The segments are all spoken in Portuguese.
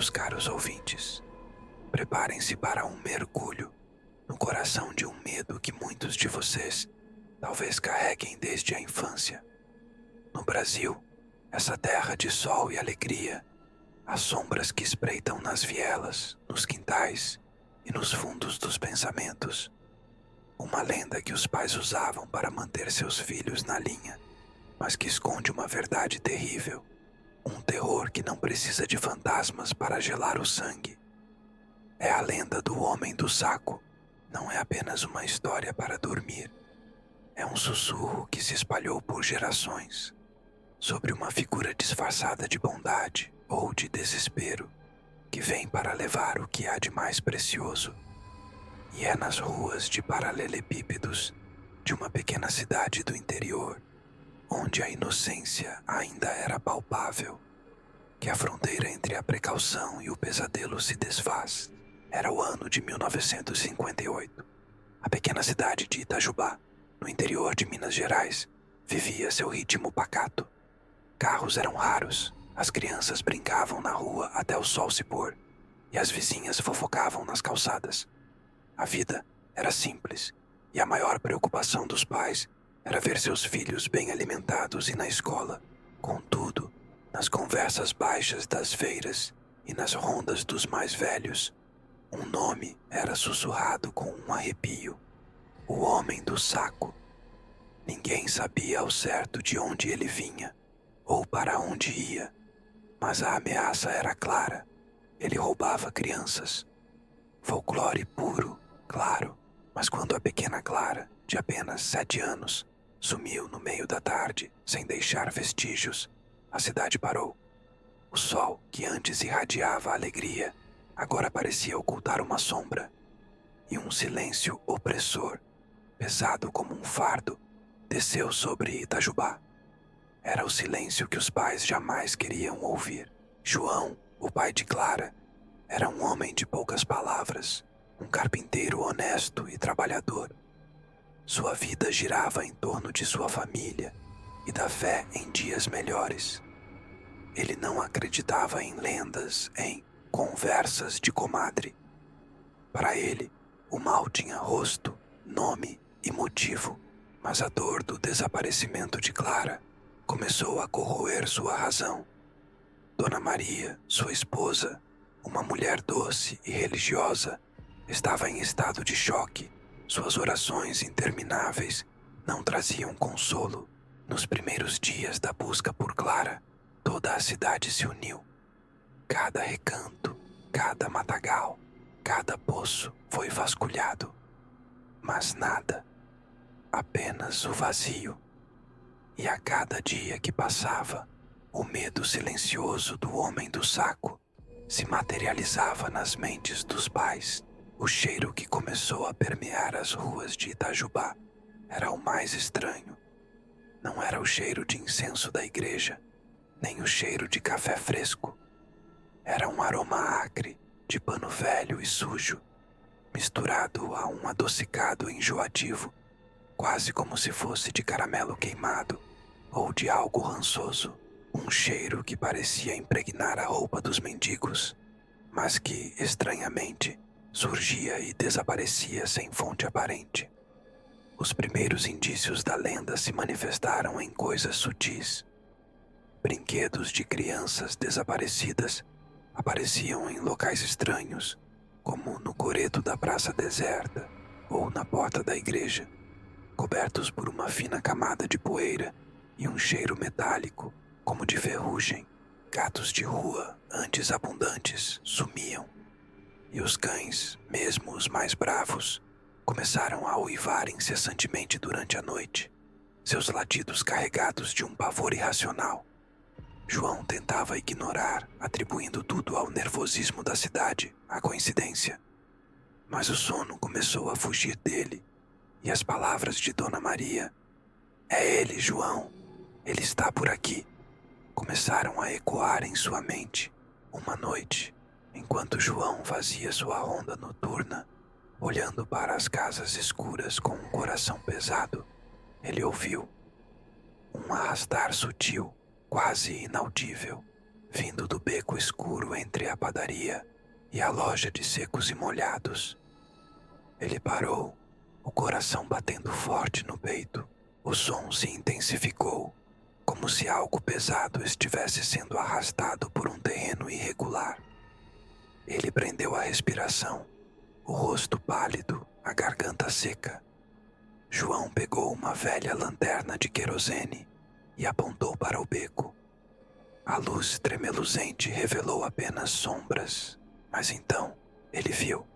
meus caros ouvintes, preparem-se para um mergulho no coração de um medo que muitos de vocês talvez carreguem desde a infância. No Brasil, essa terra de sol e alegria, as sombras que espreitam nas vielas, nos quintais e nos fundos dos pensamentos. Uma lenda que os pais usavam para manter seus filhos na linha, mas que esconde uma verdade terrível. Um terror que não precisa de fantasmas para gelar o sangue. É a lenda do homem do saco. Não é apenas uma história para dormir. É um sussurro que se espalhou por gerações, sobre uma figura disfarçada de bondade ou de desespero, que vem para levar o que há de mais precioso. E é nas ruas de paralelepípedos de uma pequena cidade do interior, onde a inocência ainda era palpável, que a fronteira entre a precaução e o pesadelo se desfaz. Era o ano de 1958. A pequena cidade de Itajubá, no interior de Minas Gerais, vivia seu ritmo pacato. Carros eram raros, as crianças brincavam na rua até o sol se pôr, e as vizinhas fofocavam nas calçadas. A vida era simples, e a maior preocupação dos pais era ver seus filhos bem alimentados e na escola. Contudo, nas conversas baixas das feiras e nas rondas dos mais velhos, um nome era sussurrado com um arrepio: o homem do saco. Ninguém sabia ao certo de onde ele vinha ou para onde ia, mas a ameaça era clara. Ele roubava crianças. Folclore puro, claro, mas quando a pequena Clara, de apenas 7 anos, sumiu no meio da tarde, sem deixar vestígios, a cidade parou. O sol, que antes irradiava alegria, agora parecia ocultar uma sombra. E um silêncio opressor, pesado como um fardo, desceu sobre Itajubá. Era o silêncio que os pais jamais queriam ouvir. João, o pai de Clara, era um homem de poucas palavras, um carpinteiro honesto e trabalhador. Sua vida girava em torno de sua família e da fé em dias melhores. Ele não acreditava em lendas, em conversas de comadre. Para ele, o mal tinha rosto, nome e motivo, mas a dor do desaparecimento de Clara começou a corroer sua razão. Dona Maria, sua esposa, uma mulher doce e religiosa, estava em estado de choque. Suas orações intermináveis não traziam consolo. Nos primeiros dias da busca por Clara, toda a cidade se uniu. Cada recanto, cada matagal, cada poço foi vasculhado. Mas nada, apenas o vazio. E a cada dia que passava, o medo silencioso do homem do saco se materializava nas mentes dos pais. O cheiro que começou a permear as ruas de Itajubá era o mais estranho. Não era o cheiro de incenso da igreja, nem o cheiro de café fresco. Era um aroma acre de pano velho e sujo, misturado a um adocicado enjoativo, quase como se fosse de caramelo queimado ou de algo rançoso. Um cheiro que parecia impregnar a roupa dos mendigos, mas que, estranhamente, surgia e desaparecia sem fonte aparente. Os primeiros indícios da lenda se manifestaram em coisas sutis. Brinquedos de crianças desaparecidas apareciam em locais estranhos, como no coreto da praça deserta ou na porta da igreja, cobertos por uma fina camada de poeira e um cheiro metálico, como de ferrugem. Gatos de rua, antes abundantes, sumiam. E os cães, mesmo os mais bravos, começaram a uivar incessantemente durante a noite, seus latidos carregados de um pavor irracional. João tentava ignorar, atribuindo tudo ao nervosismo da cidade, à coincidência. Mas o sono começou a fugir dele, e as palavras de Dona Maria, "É ele, João, ele está por aqui", começaram a ecoar em sua mente. Uma noite, enquanto João fazia sua ronda noturna, olhando para as casas escuras com um coração pesado, ele ouviu um arrastar sutil, quase inaudível, vindo do beco escuro entre a padaria e a loja de secos e molhados. Ele parou, o coração batendo forte no peito. O som se intensificou, como se algo pesado estivesse sendo arrastado por um terreno irregular. Ele prendeu a respiração, o rosto pálido, a garganta seca. João pegou uma velha lanterna de querosene e apontou para o beco. A luz tremeluzente revelou apenas sombras, mas então ele viu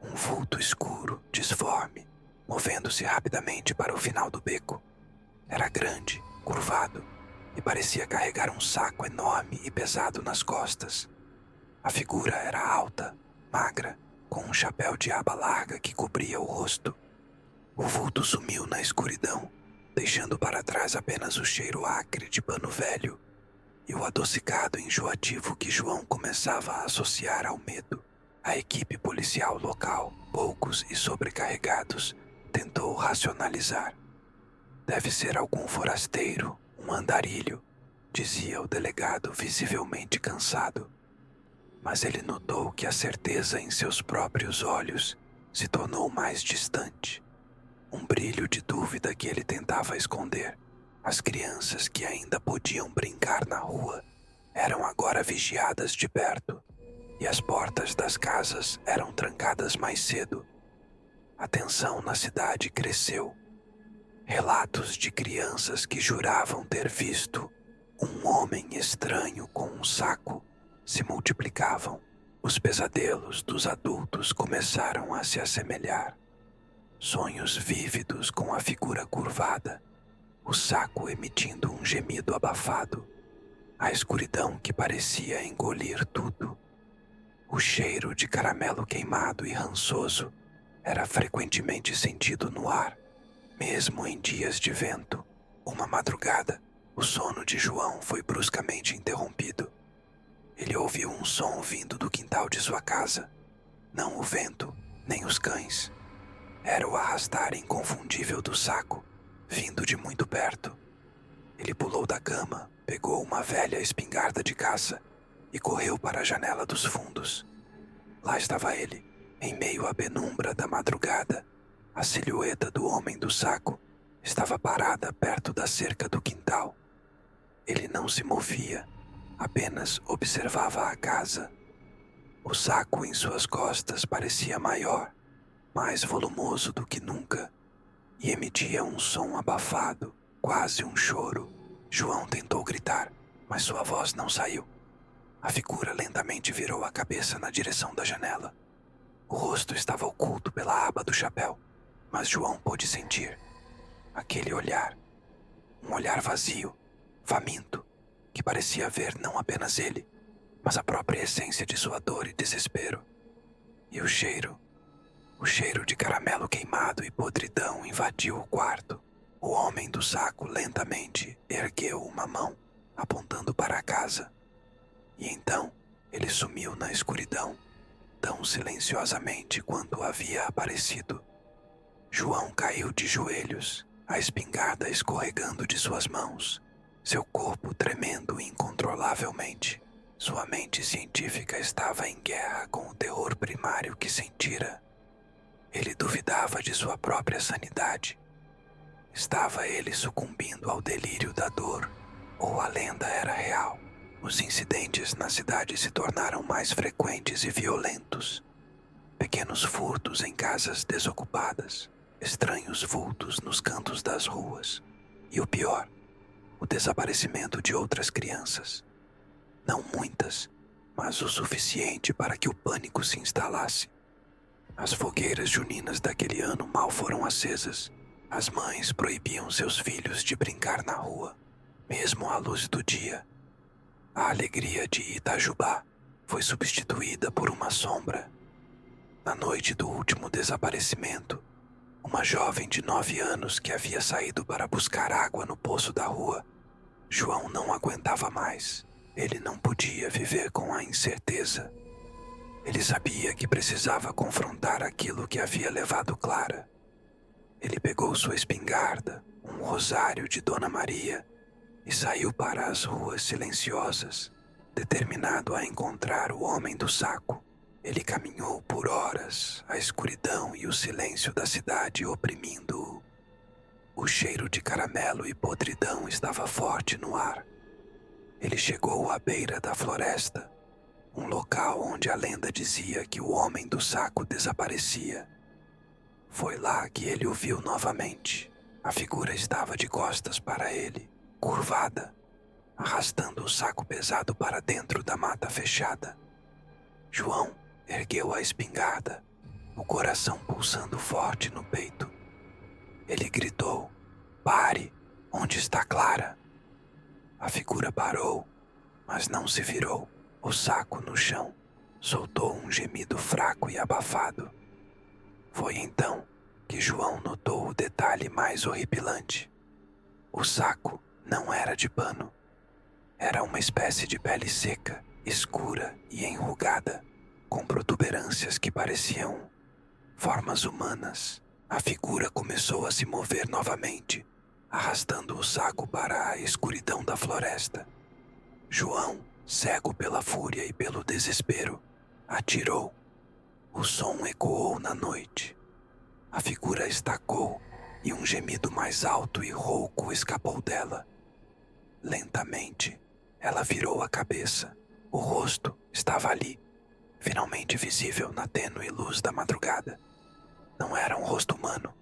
um vulto escuro, disforme, movendo-se rapidamente para o final do beco. Era grande, curvado, e parecia carregar um saco enorme e pesado nas costas. A figura era alta, magra, com um chapéu de aba larga que cobria o rosto. O vulto sumiu na escuridão, deixando para trás apenas o cheiro acre de pano velho e o adocicado enjoativo que João começava a associar ao medo. A equipe policial local, poucos e sobrecarregados, tentou racionalizar. Deve ser algum forasteiro, um andarilho, dizia o delegado visivelmente cansado. Mas ele notou que a certeza em seus próprios olhos se tornou mais distante. Um brilho de dúvida que ele tentava esconder. As crianças que ainda podiam brincar na rua eram agora vigiadas de perto, e as portas das casas eram trancadas mais cedo. A tensão na cidade cresceu. Relatos de crianças que juravam ter visto um homem estranho com um saco se multiplicavam. Os pesadelos dos adultos começaram a se assemelhar. Sonhos vívidos com a figura curvada, o saco emitindo um gemido abafado, a escuridão que parecia engolir tudo. O cheiro de caramelo queimado e rançoso era frequentemente sentido no ar, mesmo em dias de vento. Uma madrugada, o sono de João foi bruscamente interrompido. Ele ouviu um som vindo do quintal de sua casa. Não o vento, nem os cães. Era o arrastar inconfundível do saco, vindo de muito perto. Ele pulou da cama, pegou uma velha espingarda de caça e correu para a janela dos fundos. Lá estava ele, em meio à penumbra da madrugada. A silhueta do homem do saco estava parada perto da cerca do quintal. Ele não se movia, apenas observava a casa. O saco em suas costas parecia maior, mais volumoso do que nunca, e emitia um som abafado, quase um choro. João tentou gritar, mas sua voz não saiu. A figura lentamente virou a cabeça na direção da janela. O rosto estava oculto pela aba do chapéu, mas João pôde sentir aquele olhar. Um olhar vazio, faminto, que parecia ver não apenas ele, mas a própria essência de sua dor e desespero. E o cheiro de caramelo queimado e podridão invadiu o quarto. O homem do saco lentamente ergueu uma mão, apontando para a casa. E então ele sumiu na escuridão, tão silenciosamente quanto havia aparecido. João caiu de joelhos, a espingarda escorregando de suas mãos, seu corpo tremendo incontrolavelmente. Sua mente científica estava em guerra com o terror primário que sentira. Ele duvidava de sua própria sanidade. Estava ele sucumbindo ao delírio da dor, ou a lenda era real? Os incidentes na cidade se tornaram mais frequentes e violentos. Pequenos furtos em casas desocupadas, estranhos vultos nos cantos das ruas, e o pior, o desaparecimento de outras crianças. Não muitas, mas o suficiente para que o pânico se instalasse. As fogueiras juninas daquele ano mal foram acesas. As mães proibiam seus filhos de brincar na rua, mesmo à luz do dia. A alegria de Itajubá foi substituída por uma sombra. Na noite do último desaparecimento, uma jovem de 9 anos que havia saído para buscar água no poço da rua, João não aguentava mais. Ele não podia viver com a incerteza. Ele sabia que precisava confrontar aquilo que havia levado Clara. Ele pegou sua espingarda, um rosário de Dona Maria, e saiu para as ruas silenciosas, determinado a encontrar o homem do saco. Ele caminhou por horas, a escuridão e o silêncio da cidade oprimindo-o. O cheiro de caramelo e podridão estava forte no ar. Ele chegou à beira da floresta, um local onde a lenda dizia que o homem do saco desaparecia. Foi lá que ele o viu novamente. A figura estava de costas para ele, curvada, arrastando o saco pesado para dentro da mata fechada. João ergueu a espingarda, o coração pulsando forte no peito. Ele gritou: "Pare! Onde está Clara?" A figura parou, mas não se virou. O saco no chão soltou um gemido fraco e abafado. Foi então que João notou o detalhe mais horripilante. O saco não era de pano. Era uma espécie de pele seca, escura e enrugada, com protuberâncias que pareciam formas humanas. A figura começou a se mover novamente, arrastando o saco para a escuridão da floresta. João, cego pela fúria e pelo desespero, atirou. O som ecoou na noite. A figura estacou e um gemido mais alto e rouco escapou dela. Lentamente, ela virou a cabeça. O rosto estava ali, finalmente visível na tênue luz da madrugada. Não era um rosto humano.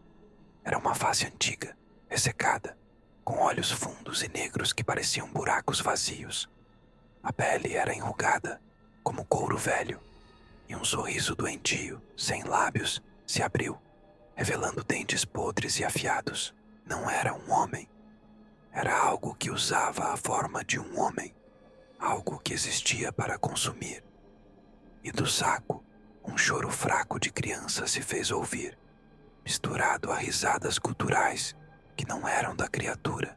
Era uma face antiga, ressecada, com olhos fundos e negros que pareciam buracos vazios. A pele era enrugada, como couro velho, e um sorriso doentio, sem lábios, se abriu, revelando dentes podres e afiados. Não era um homem. Era algo que usava a forma de um homem, algo que existia para consumir. E do saco, um choro fraco de criança se fez ouvir, misturado a risadas guturais que não eram da criatura.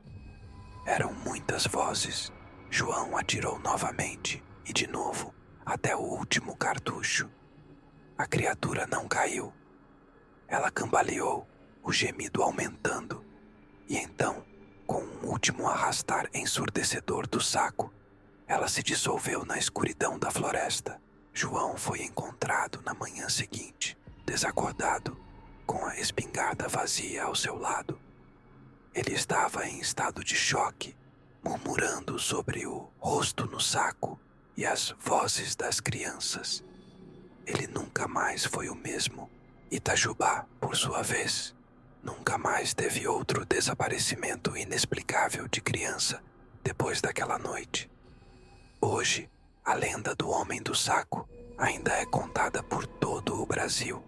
Eram muitas vozes. João atirou novamente e de novo, até o último cartucho. A criatura não caiu. Ela cambaleou, o gemido aumentando, e então, com um último arrastar ensurdecedor do saco, ela se dissolveu na escuridão da floresta. João foi encontrado na manhã seguinte, desacordado, com a espingarda vazia ao seu lado. Ele estava em estado de choque, murmurando sobre o rosto no saco e as vozes das crianças. Ele nunca mais foi o mesmo. Itajubá, por sua vez, nunca mais teve outro desaparecimento inexplicável de criança depois daquela noite. Hoje, a lenda do homem do saco ainda é contada por todo o Brasil.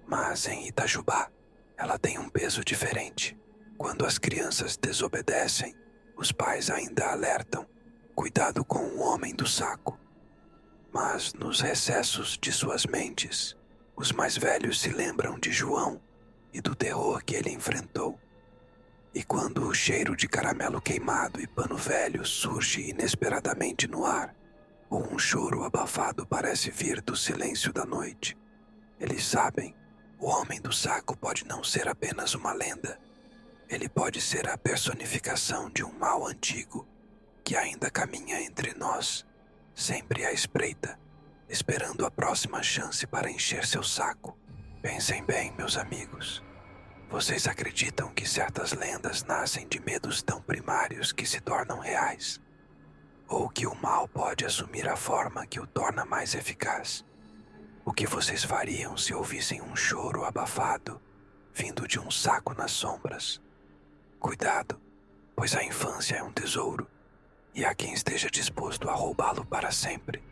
Mas em Itajubá, ela tem um peso diferente. Quando as crianças desobedecem, os pais ainda alertam: cuidado com o homem do saco. Mas nos recessos de suas mentes, os mais velhos se lembram de João e do terror que ele enfrentou. E quando o cheiro de caramelo queimado e pano velho surge inesperadamente no ar, ou um choro abafado parece vir do silêncio da noite, eles sabem: o homem do saco pode não ser apenas uma lenda. Ele pode ser a personificação de um mal antigo que ainda caminha entre nós, sempre à espreita, esperando a próxima chance para encher seu saco. Pensem bem, meus amigos. Vocês acreditam que certas lendas nascem de medos tão primários que se tornam reais? Ou que o mal pode assumir a forma que o torna mais eficaz? O que vocês fariam se ouvissem um choro abafado, vindo de um saco nas sombras? Cuidado, pois a infância é um tesouro, e há quem esteja disposto a roubá-lo para sempre.